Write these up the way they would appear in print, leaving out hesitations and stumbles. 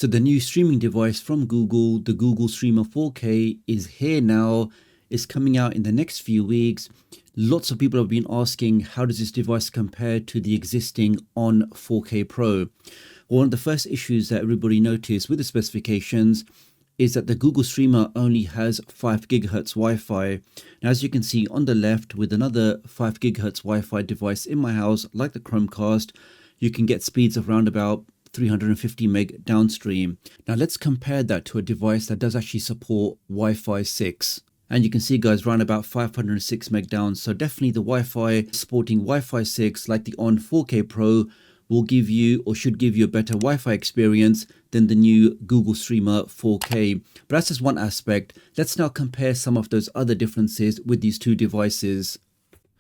So the new streaming device from Google, the Google Streamer 4K, is here now. It's coming out in the next few weeks. Lots of people have been asking, how does this device compare to the existing On 4K Pro? One of the first issues that everybody noticed with the specifications is that the Google Streamer only has 5 GHz Wi-Fi. Now, as you can see on the left, with another 5 GHz Wi-Fi device in my house, like the Chromecast, you can get speeds of around about 350 meg downstream. Now let's compare that to a device that does actually support Wi-Fi 6. And you can see, guys, around about 506 meg down. So definitely the Wi-Fi supporting Wi-Fi 6 like the On 4K Pro will give you, or should give you, a better Wi-Fi experience than the new Google Streamer 4K. But that's just one aspect. Let's now compare some of those other differences with these two devices.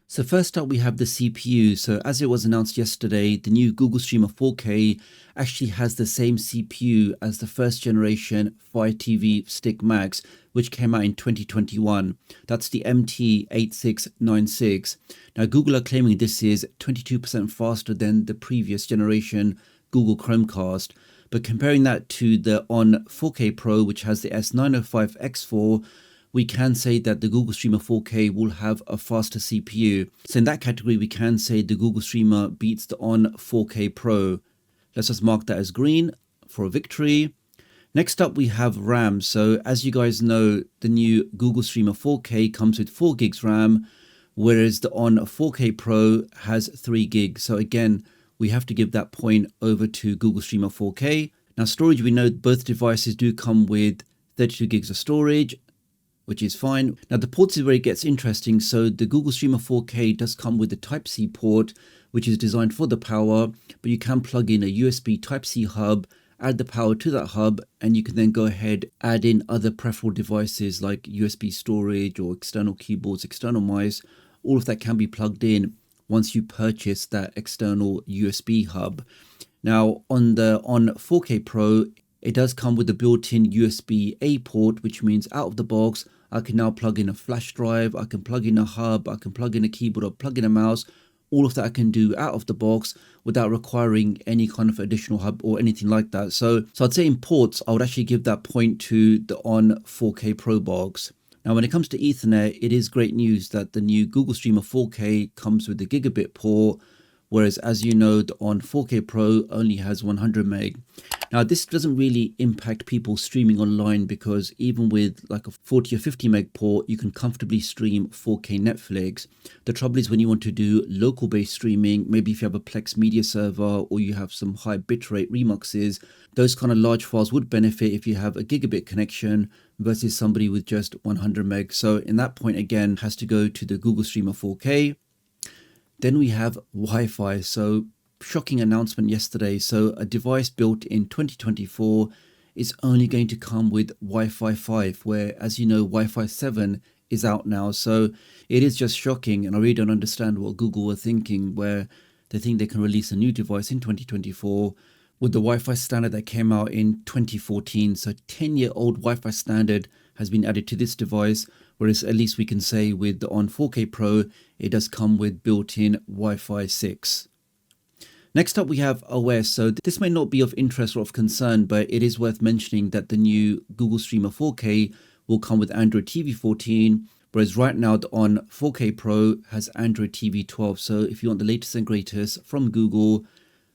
So first up, we have the CPU. So as it was announced yesterday, the new Google Streamer 4K actually has the same CPU as the first generation Fire TV Stick Max, which came out in 2021. That's the MT8696. Now Google are claiming this is 22% faster than the previous generation Google Chromecast. But comparing that to the On 4K Pro, which has the S905X4, we can say that the Google Streamer 4K will have a faster CPU. So in that category, we can say the Google Streamer beats the On 4K Pro. Let's just mark that as green for a victory. Next up, we have RAM. So as you guys know, the new Google Streamer 4K comes with 4 gigs RAM, whereas the On 4K Pro has 3 gigs. So again, we have to give that point over to Google Streamer 4K. Now storage, we know both devices do come with 32 gigs of storage, which is fine. Now the ports is where it gets interesting. So the Google Streamer 4K does come with the Type-C port, which is designed for the power, but you can plug in a USB Type-C hub, add the power to that hub, and you can then go ahead, add in other peripheral devices like USB storage or external keyboards, external mice. All of that can be plugged in once you purchase that external USB hub. Now on the On 4K Pro, it does come with a built-in USB-A port, which means out of the box, I can now plug in a flash drive, I can plug in a hub, I can plug in a keyboard or plug in a mouse. All of that I can do out of the box without requiring any kind of additional hub or anything like that. So I'd say in ports, I would actually give that point to the On 4K Pro box. Now, when it comes to Ethernet, it is great news that the new Google Streamer 4K comes with the gigabit port, whereas as you know, the On 4K Pro only has 100 meg. Now, this doesn't really impact people streaming online because even with like a 40 or 50 meg port, you can comfortably stream 4K Netflix. The trouble is when you want to do local based streaming, maybe if you have a Plex media server or you have some high bitrate remuxes, those kind of large files would benefit if you have a gigabit connection versus somebody with just 100 meg. So in that point, again, has to go to the Google Streamer 4K. Then we have Wi-Fi. So shocking announcement yesterday. So a device built in 2024 is only going to come with Wi-Fi 5, where, as you know, Wi-Fi 7 is out now. So it is just shocking, and I really don't understand what Google were thinking, where they think they can release a new device in 2024 with the Wi-Fi standard that came out in 2014. So 10-year-old Wi-Fi standard has been added to this device, whereas at least we can say with the On 4K Pro, it does come with built-in Wi-Fi 6. Next up, we have OS. So this may not be of interest or of concern, but it is worth mentioning that the new Google Streamer 4K will come with Android TV 14, whereas right now the On 4K Pro has Android TV 12. So if you want the latest and greatest from Google,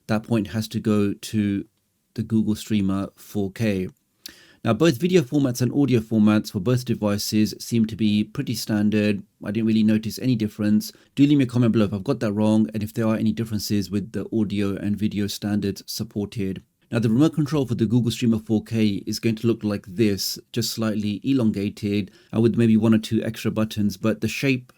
that point has to go to the Google Streamer 4K. Now, both video formats and audio formats for both devices seem to be pretty standard. I didn't really notice any difference. Do leave me a comment below if I've got that wrong and if there are any differences with the audio and video standards supported. Now, the remote control for the Google Streamer 4K is going to look like this, just slightly elongated and with maybe 1 or 2 extra buttons, but the shape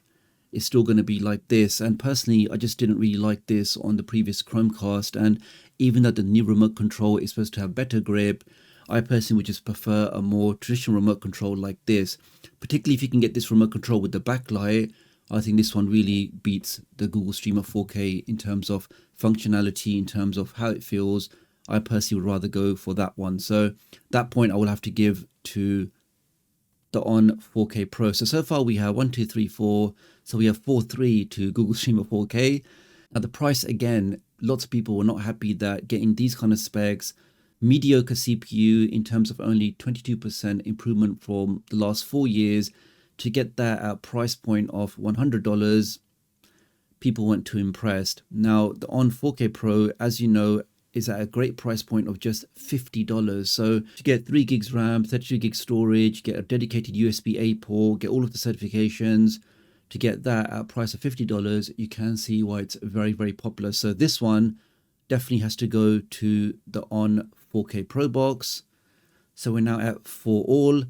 is still going to be like this. And personally, I just didn't really like this on the previous Chromecast. And even though the new remote control is supposed to have better grip, I personally would just prefer a more traditional remote control like this. Particularly if you can get this remote control with the backlight, I think this one really beats the Google Streamer 4K in terms of functionality, in terms of how it feels. I personally would rather go for that one. So that point I will have to give to the On 4K Pro. So far we have 1, 2, 3, 4. So we have 4-3 to Google Streamer 4K. Now the price, again, lots of people were not happy that getting these kind of specs, mediocre CPU in terms of only 22% improvement from the last 4 years. To get that at a price point of $100, people weren't too impressed. Now, the On 4K Pro, as you know, is at a great price point of just $50. So you get 3 gigs RAM, 32 gig storage, get a dedicated USB-A port, get all of the certifications. To get that at a price of $50, you can see why it's very, very popular. So this one definitely has to go to the On 4K Pro box. So we're now at For All.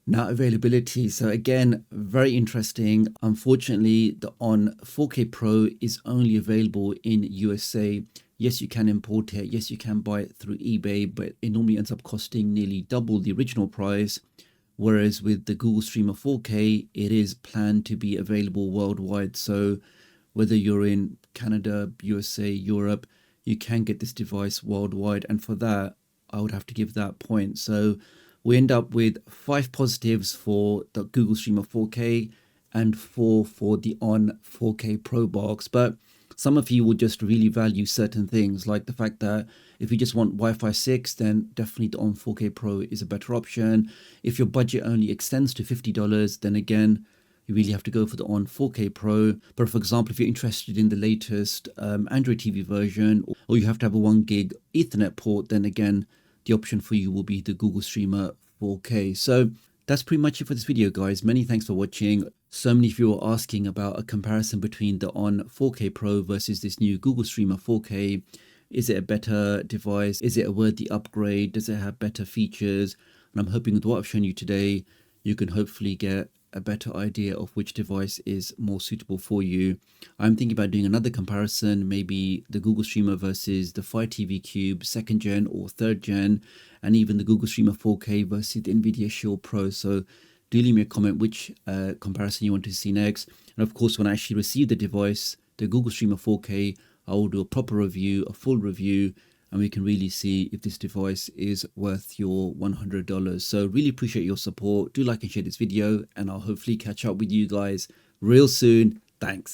Now availability. So again, very interesting. Unfortunately, the On 4K Pro is only available in USA. Yes, you can import it. Yes, you can buy it through eBay, but it normally ends up costing nearly double the original price. Whereas with the Google Streamer 4K, it is planned to be available worldwide. So whether you're in Canada, USA, Europe, you can get this device worldwide. And for that, I would have to give that point. So we end up with 5 positives for the Google Streamer 4K and 4 for the On 4K Pro box. But some of you will just really value certain things, like the fact that if you just want Wi-Fi 6, then definitely the On 4K Pro is a better option. If your budget only extends to $50, then again, you really have to go for the On 4K Pro. But for example, if you're interested in the latest Android TV version, or you have to have a 1 gig Ethernet port, then again, the option for you will be the Google Streamer 4K. So that's pretty much it for this video, guys. Many thanks for watching. So many of you are asking about a comparison between the On 4K Pro versus this new Google Streamer 4K. Is it a better device? Is it a worthy upgrade? Does it have better features? And I'm hoping with what I've shown you today, you can hopefully get a better idea of which device is more suitable for you. I'm thinking about doing another comparison, maybe the Google Streamer versus the Fire TV Cube 2nd gen or 3rd gen, and even the Google Streamer 4K versus the NVIDIA Shield Pro. So do leave me a comment which comparison you want to see next. And of course, when I actually receive the device, the Google Streamer 4K, I will do a proper review, a full review, and we can really see if this device is worth your $100. So really appreciate your support. Do like and share this video, and I'll hopefully catch up with you guys real soon. Thanks.